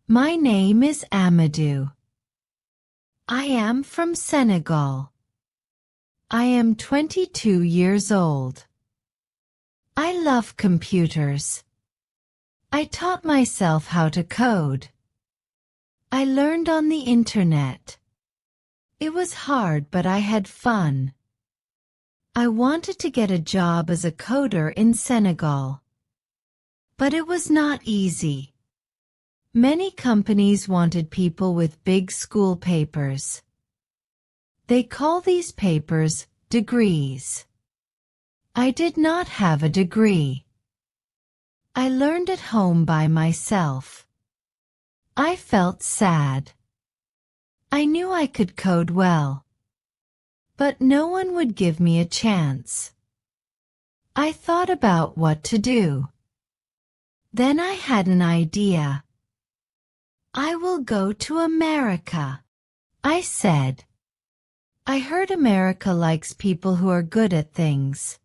My name is Amadou. I am from Senegal. I am 22 years old. I love computers. I taught myself how to code. I learned on the internet. It was hard, but I had fun. I wanted to get a job as a coder in Senegal. But it was not easy. Many companies wanted people with big school papers. They call these papers degrees. I did not have a degree. I learned at home by myself. I felt sad. I knew I could code well. But no one would give me a chance. I thought about what to do. Then I had an idea. I will go to America, I said. I heard America likes people who are good at things.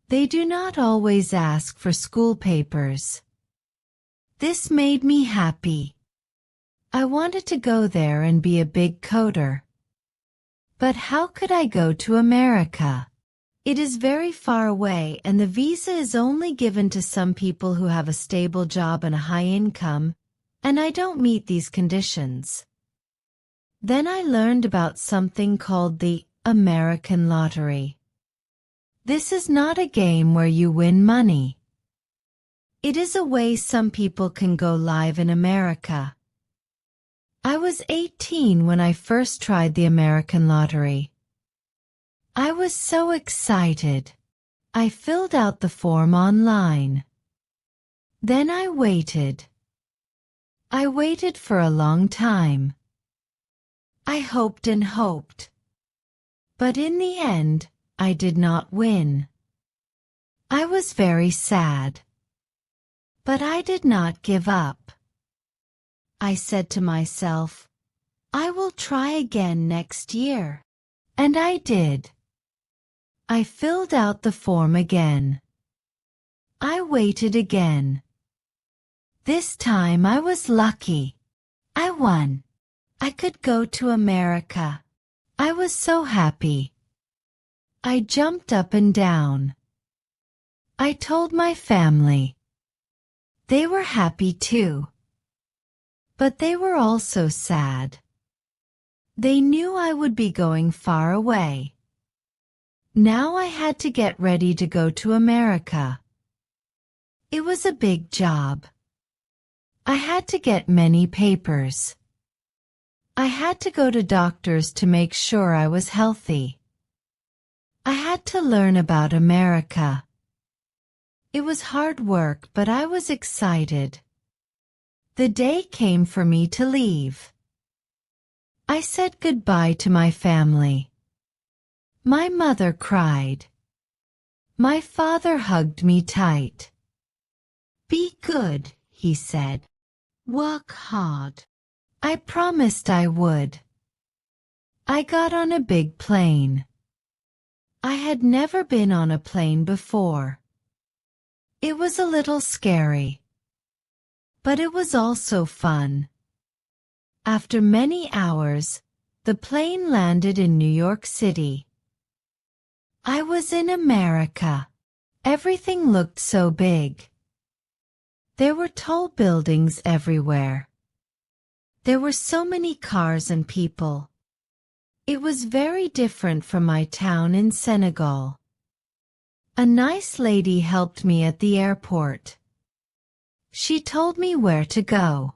They do not always ask for school papers. This made me happy. I wanted to go there and be a big coder. But how could I go to America? It is very far away, and the visa is only given to some people who have a stable job and a high income, and I don't meet these conditions. Then I learned about something called the American lottery. This is not a game where you win money. It is a way some people can go live in America. I was 18 when I first tried the American lottery. I was so excited. I filled out the form online. Then I waited. I waited for a long time. I hoped and hoped. But in the end, I did not win. I was very sad. But I did not give up. I said to myself, I will try again next year. And I did. I filled out the form again. I waited again. This time I was lucky. I won. I could go to America. I was so happy. I jumped up and down. I told my family. They were happy too. But they were also sad. They knew I would be going far away. Now I had to get ready to go to America. It was a big job. I had to get many papers. I had to go to doctors to make sure I was healthy. I had to learn about America. It was hard work, but I was excited. The day came for me to leave. I said goodbye to my family. My mother cried. My father hugged me tight. Be good, he said. Work hard. I promised I would. I got on a big plane. I had never been on a plane before. It was a little scary. But it was also fun. After many hours, the plane landed in New York City. I was in America. Everything looked so big. There were tall buildings everywhere. There were so many cars and people. It was very different from my town in Senegal. A nice lady helped me at the airport. She told me where to go.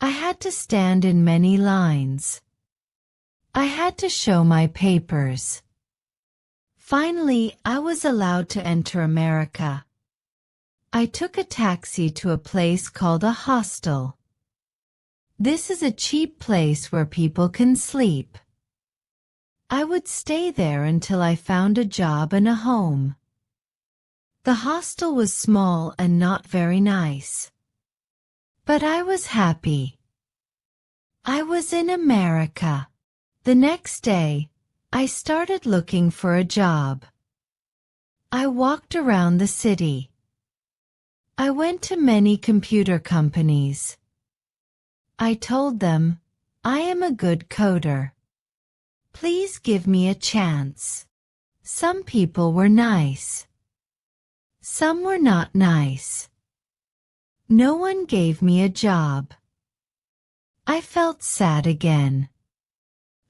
I had to stand in many lines. I had to show my papers. Finally, I was allowed to enter America. I took a taxi to a place called a hostel. This is a cheap place where people can sleep. I would stay there until I found a job and a home. The hostel was small and not very nice. But I was happy. I was in America. The next day, I started looking for a job. I walked around the city. I went to many computer companies. I told them, I am a good coder. Please give me a chance. Some people were nice. Some were not nice. No one gave me a job. I felt sad again.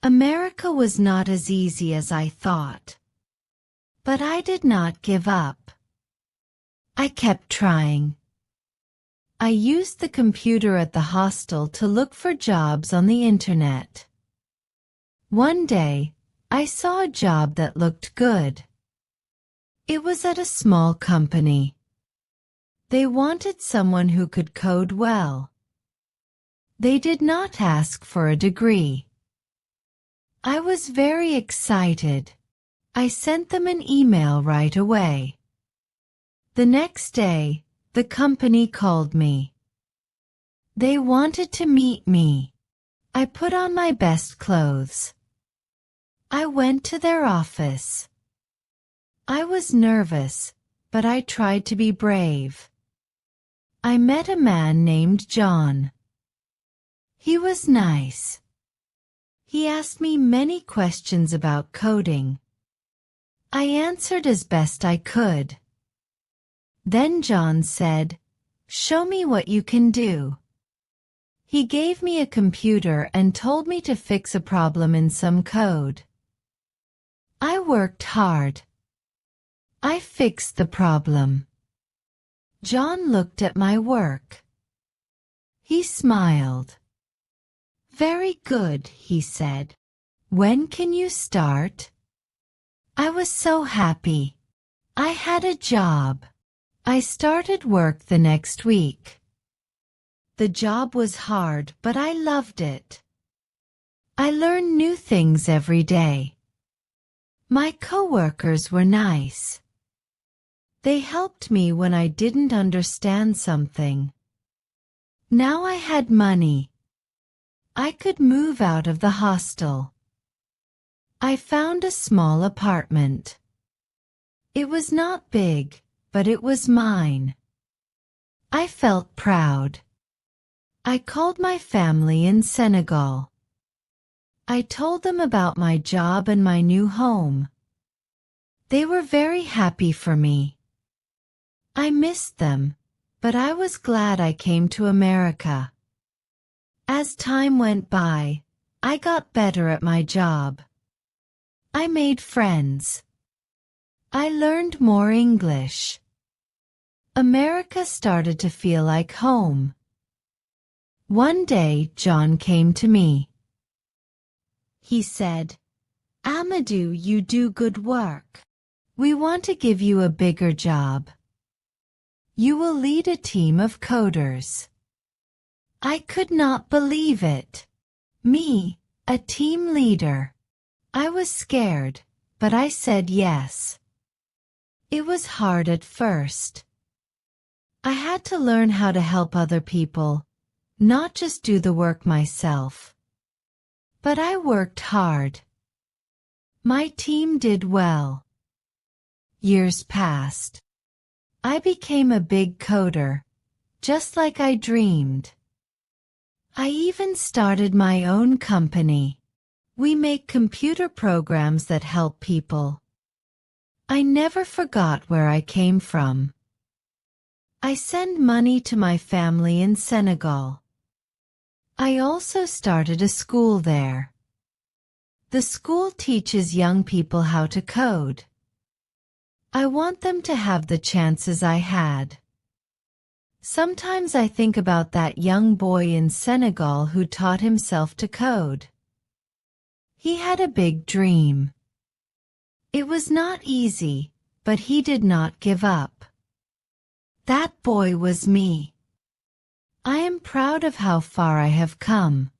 America was not as easy as I thought. But I did not give up. I kept trying. I used the computer at the hostel to look for jobs on the internet. One day, I saw a job that looked good. It was at a small company. They wanted someone who could code well. They did not ask for a degree. I was very excited. I sent them an email right away. The next day, the company called me. They wanted to meet me. I put on my best clothes. I went to their office. I was nervous, but I tried to be brave. I met a man named John. He was nice. He asked me many questions about coding. I answered as best I could. Then John said, "Show me what you can do." He gave me a computer and told me to fix a problem in some code. I worked hard. I fixed the problem. John looked at my work. He smiled. "Very good," he said. "When can you start?" I was so happy. I had a job. I started work the next week. The job was hard, but I loved it. I learned new things every day. My coworkers were nice. They helped me when I didn't understand something. Now I had money. I could move out of the hostel. I found a small apartment. It was not big, but it was mine. I felt proud. I called my family in Senegal. I told them about my job and my new home. They were very happy for me. I missed them, but I was glad I came to America. As time went by, I got better at my job. I made friends. I learned more English. America started to feel like home. One day, John came to me. He said, "Amadou, you do good work. We want to give you a bigger job. You will lead a team of coders." I could not believe it. Me, a team leader. I was scared, but I said yes. It was hard at first. I had to learn how to help other people, not just do the work myself. But I worked hard. My team did well. Years passed. I became a big coder, just like I dreamed. I even started my own company. We make computer programs that help people. I never forgot where I came from. I send money to my family in Senegal. I also started a school there. The school teaches young people how to code. I want them to have the chances I had. Sometimes I think about that young boy in Senegal who taught himself to code. He had a big dream. It was not easy, but he did not give up. That boy was me. I am proud of how far I have come.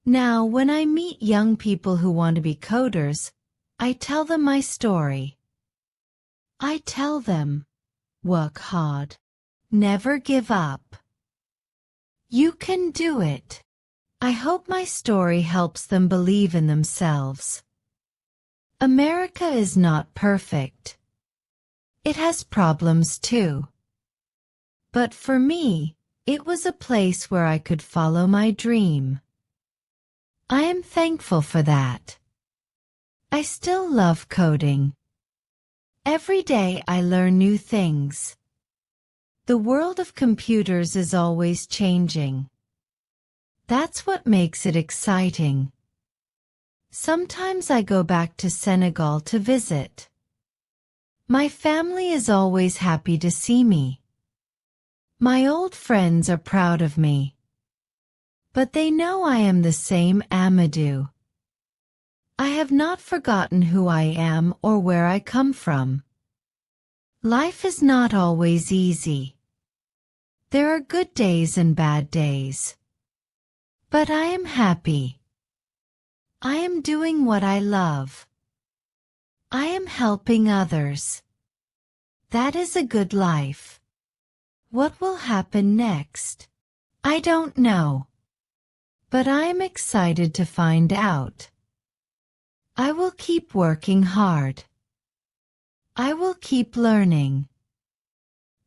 Now, when I meet young people who want to be coders, I tell them my story. I tell them, work hard. Never give up. You can do it. I hope my story helps them believe in themselves. America is not perfect. It has problems too. But for me, It was a place where I could follow my dream. I am thankful for that. I still love coding. Every day I learn new things. The world of computers is always changing. That's what makes it exciting. Sometimes I go back to Senegal to visit. My family is always happy to see me. My old friends are proud of me. But they know I am the same Amadou. I have not forgotten who I am or where I come from. Life is not always easy. There are good days and bad days. But I am happy. I am doing what I love. I am helping others. That is a good life. What will happen next? I don't know. But I am excited to find out. I will keep working hard. I will keep learning.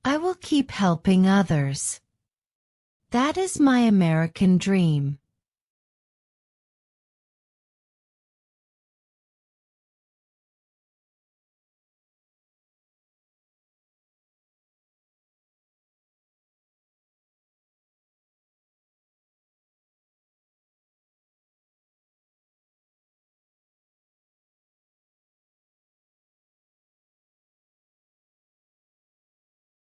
I will keep helping others. That is my American dream.